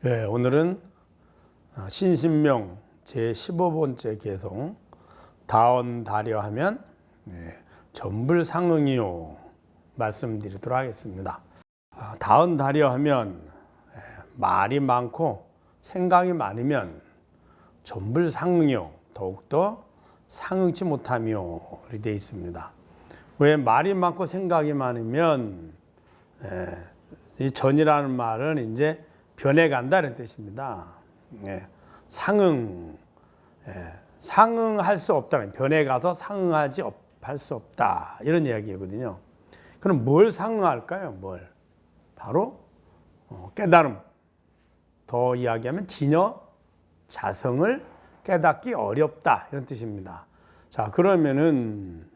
네, 오늘은 신신명 제15번째 개송 다언다려 하면 전불상응이요 말씀드리도록 하겠습니다. 다언다려 하면 말이 많고 생각이 많으면 전불상응이요 더욱더 상응치 못하며 이렇게 되어 있습니다. 왜 말이 많고 생각이 많으면 이 전이라는 말은 이제 변해간다는 뜻입니다. 상응할 수 없다는, 변해가서 상응하지 할 수 없다 이런 이야기거든요. 그럼 뭘 상응할까요? 뭘? 바로 깨달음. 더 이야기하면 진여 자성을 깨닫기 어렵다 이런 뜻입니다. 자, 그러면은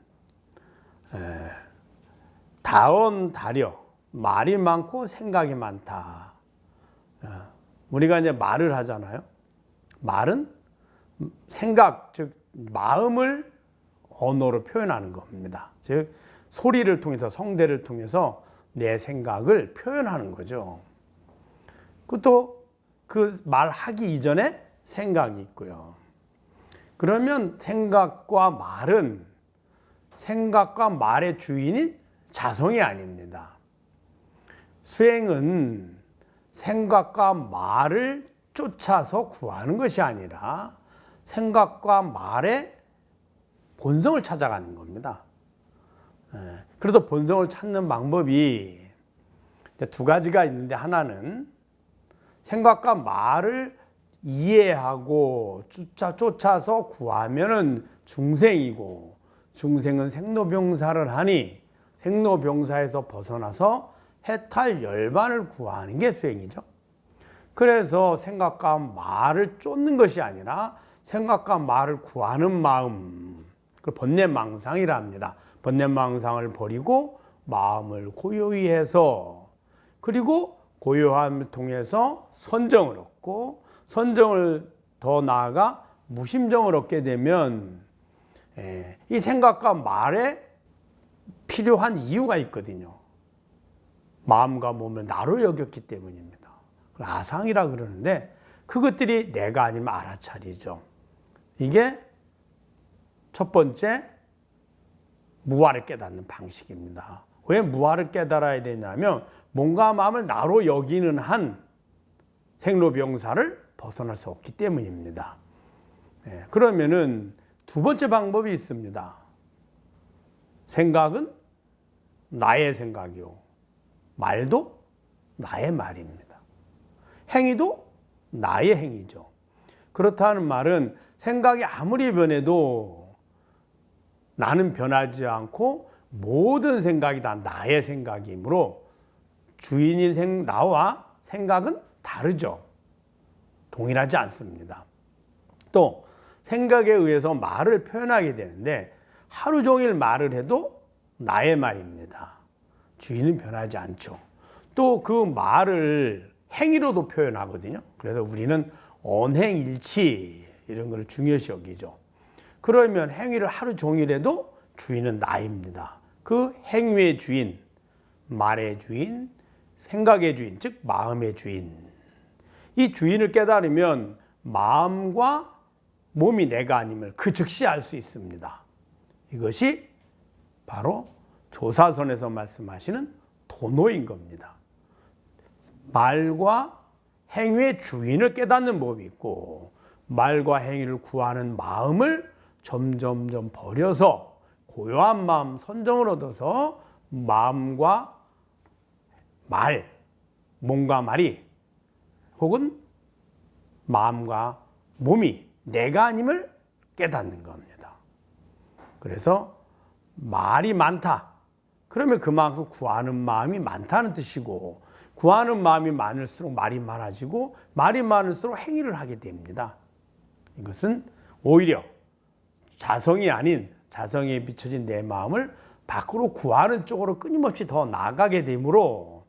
다언다려 말이 많고 생각이 많다. 우리가 이제 말을 하잖아요. 말은 생각, 즉 마음을 언어로 표현하는 겁니다. 즉 소리를 통해서, 성대를 통해서 내 생각을 표현하는 거죠. 또 그 말하기 이전에 생각이 있고요. 그러면 생각과 말의 주인이 자성이 아닙니다. 수행은 생각과 말을 쫓아서 구하는 것이 아니라 생각과 말의 본성을 찾아가는 겁니다. 그래도 본성을 찾는 방법이 두 가지가 있는데, 하나는 생각과 말을 이해하고 쫓아서 구하면은 중생이고, 중생은 생로병사를 하니 생로병사에서 벗어나서 해탈 열반을 구하는 게 수행이죠. 그래서 생각과 말을 쫓는 것이 아니라 생각과 말을 구하는 마음, 그걸 번뇌망상이라 합니다. 번뇌망상을 버리고 마음을 고요히 해서, 그리고 고요함을 통해서 선정을 얻고, 선정을 더 나아가 무심정을 얻게 되면 이 생각과 말에 필요한 이유가 있거든요. 마음과 몸을 나로 여겼기 때문입니다. 아상이라 그러는데, 그것들이 내가 아니면 알아차리죠. 이게 첫 번째 무아를 깨닫는 방식입니다. 왜 무아를 깨달아야 되냐면, 몸과 마음을 나로 여기는 한 생로병사를 벗어날 수 없기 때문입니다. 그러면은 두 번째 방법이 있습니다. 생각은 나의 생각이요, 말도 나의 말입니다. 행위도 나의 행위죠. 그렇다는 말은 생각이 아무리 변해도 나는 변하지 않고 모든 생각이 다 나의 생각이므로 주인인 나와 생각은 다르죠. 동일하지 않습니다. 또 생각에 의해서 말을 표현하게 되는데, 하루 종일 말을 해도 나의 말입니다. 주인은 변하지 않죠. 또 그 말을 행위로도 표현하거든요. 그래서 우리는 언행일치 이런 걸 중요시 여기죠. 그러면 행위를 하루 종일 해도 주인은 나입니다. 그 행위의 주인, 말의 주인, 생각의 주인, 즉 마음의 주인. 이 주인을 깨달으면 마음과 몸이 내가 아님을 그 즉시 알 수 있습니다. 이것이 바로 조사선에서 말씀하시는 도노인 겁니다. 말과 행위의 주인을 깨닫는 법이 있고, 말과 행위를 구하는 마음을 점점점 버려서 고요한 마음, 선정을 얻어서 마음과 말, 몸과 말이, 혹은 마음과 몸이 내가 아님을 깨닫는 겁니다. 그래서 말이 많다. 그러면 그만큼 구하는 마음이 많다는 뜻이고, 구하는 마음이 많을수록 말이 많아지고, 말이 많을수록 행위를 하게 됩니다. 이것은 오히려 자성이 아닌, 자성에 비춰진 내 마음을 밖으로 구하는 쪽으로 끊임없이 더 나아가게 되므로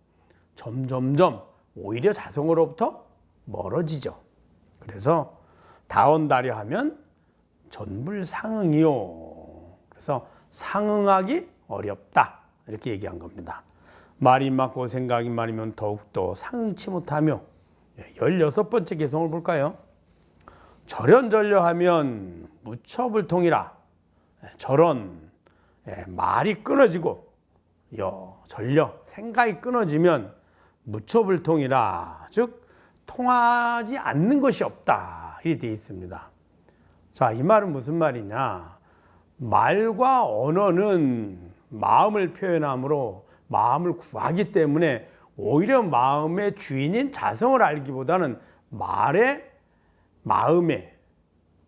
점점점 오히려 자성으로부터 멀어지죠. 그래서 다언다려 하면 전불상응이요. 그래서 상응하기 어렵다 이렇게 얘기한 겁니다. 말이 많고 생각이 많으면 더욱더 상응치 못하며, 16번째 개성을 볼까요? 절연절려하면 무처불통이라. 절연, 말이 끊어지고 절려, 생각이 끊어지면 무처불통이라. 즉 통하지 않는 것이 없다. 이렇게 되어 있습니다. 자, 이 말은 무슨 말이냐? 말과 언어는 마음을 표현하므로 마음을 구하기 때문에 오히려 마음의 주인인 자성을 알기보다는 마음에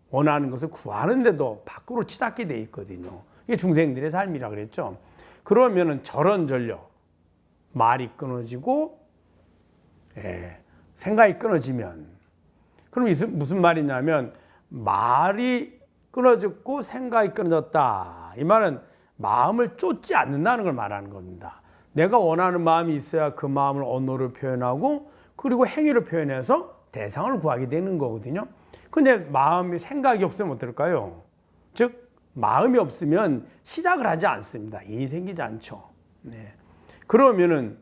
원하는 것을 구하는데도 밖으로 치닫게 돼 있거든요. 이게 중생들의 삶이라 그랬죠. 그러면은 절연절려, 말이 끊어지고 생각이 끊어지면, 그럼 무슨 말이냐면 말이 끊어졌고 생각이 끊어졌다. 이 말은 마음을 쫓지 않는다는 걸 말하는 겁니다. 내가 원하는 마음이 있어야 그 마음을 언어로 표현하고 그리고 행위로 표현해서 대상을 구하게 되는 거거든요. 근데 마음이 생각이 없으면 어떨까요? 즉 마음이 없으면 시작을 하지 않습니다. 일이 생기지 않죠. 그러면은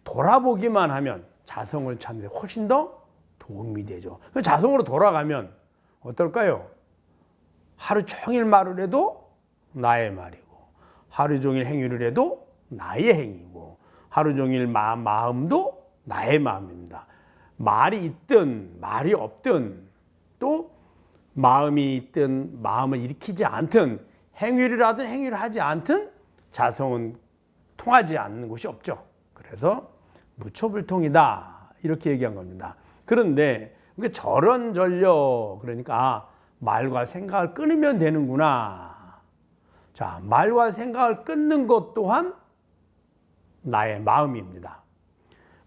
돌아보기만 하면 자성을 찾는 데 훨씬 더 도움이 되죠. 자성으로 돌아가면 어떨까요? 하루 종일 말을 해도 나의 말이고, 하루 종일 행위를 해도 나의 행위고, 하루 종일 마음도 나의 마음입니다. 말이 있든 말이 없든, 또 마음이 있든 마음을 일으키지 않든, 행위를 하든 행위를 하지 않든 자성은 통하지 않는 곳이 없죠. 그래서 무처불통이다 이렇게 얘기한 겁니다. 그런데 절연절려, 그러니까 말과 생각을 끊으면 되는구나. 자, 말과 생각을 끊는 것 또한 나의 마음입니다.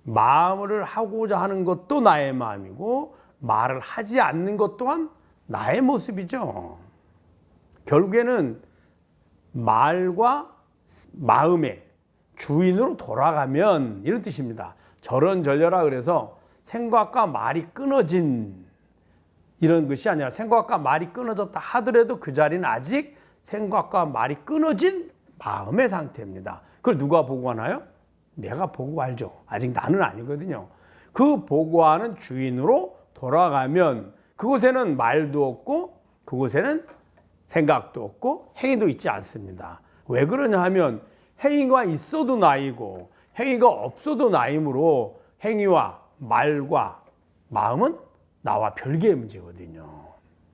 말을 하고자 하는 것도 나의 마음이고 말을 하지 않는 것 또한 나의 모습이죠. 결국에는 말과 마음의 주인으로 돌아가면 이런 뜻입니다. 절연절려라 그래서 생각과 말이 끊어진 이런 것이 아니라 생각과 말이 끊어졌다 하더라도 그 자리는 아직 생각과 말이 끊어진 마음의 상태입니다. 그걸 누가 보고하나요? 내가 보고 알죠. 아직 나는 아니거든요. 그 보고하는 주인으로 돌아가면 그곳에는 말도 없고 그곳에는 생각도 없고 행위도 있지 않습니다. 왜 그러냐 하면 행위가 있어도 나이고 행위가 없어도 나이므로 행위와 말과 마음은 나와 별개의 문제거든요.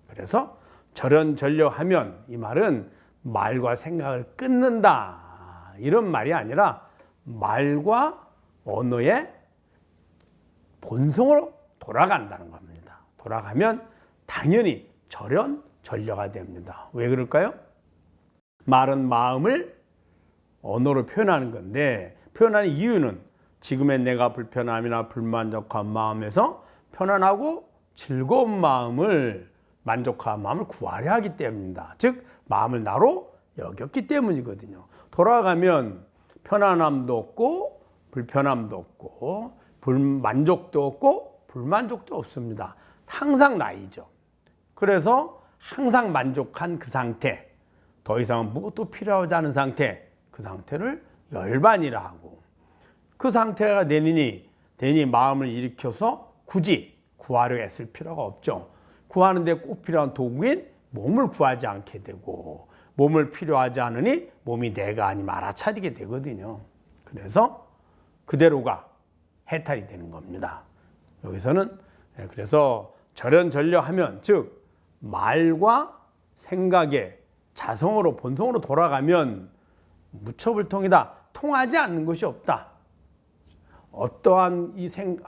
그래서 절연절려하면 이 말은 말과 생각을 끊는다 이런 말이 아니라 말과 언어의 본성으로 돌아간다는 겁니다. 돌아가면 당연히 절연절려가 됩니다. 왜 그럴까요? 말은 마음을 언어로 표현하는 건데 표현하는 이유는 지금의 내가 불편함이나 불만족한 마음에서 편안하고 즐거운 마음을 만족한 마음을 구하려 하기 때문입니다. 즉 마음을 나로 여겼기 때문이거든요. 돌아가면 편안함도 없고 불편함도 없고 만족도 없고 불만족도 없습니다. 항상 나이죠. 그래서 항상 만족한 그 상태, 더 이상 무엇도 필요하지 않은 상태, 그 상태를 열반이라 하고 그 상태가 되니 마음을 일으켜서 굳이 구하려 애쓸 필요가 없죠. 구하는 데 꼭 필요한 도구인 몸을 구하지 않게 되고 몸을 필요하지 않으니 몸이 내가 아니면 알아차리게 되거든요. 그래서 그대로가 해탈이 되는 겁니다. 여기서는 그래서 절연절려하면 즉 말과 생각의 자성으로 본성으로 돌아가면 무처불통이다. 통하지 않는 것이 없다. 어떠한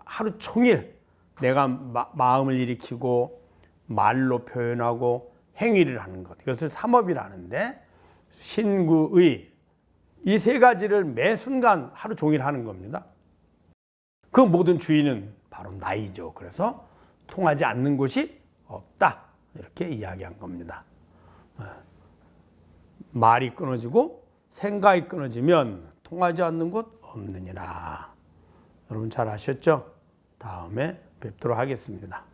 하루 종일 내가 마음을 일으키고 말로 표현하고 행위를 하는 것, 이것을 삼업이라는데 신구의 이 세 가지를 매 순간 하루 종일 하는 겁니다. 그 모든 주인은 바로 나이죠. 그래서 통하지 않는 곳이 없다 이렇게 이야기한 겁니다. 말이 끊어지고 생각이 끊어지면 통하지 않는 곳 없느니라. 여러분 잘 아셨죠? 다음에 뵙도록 하겠습니다.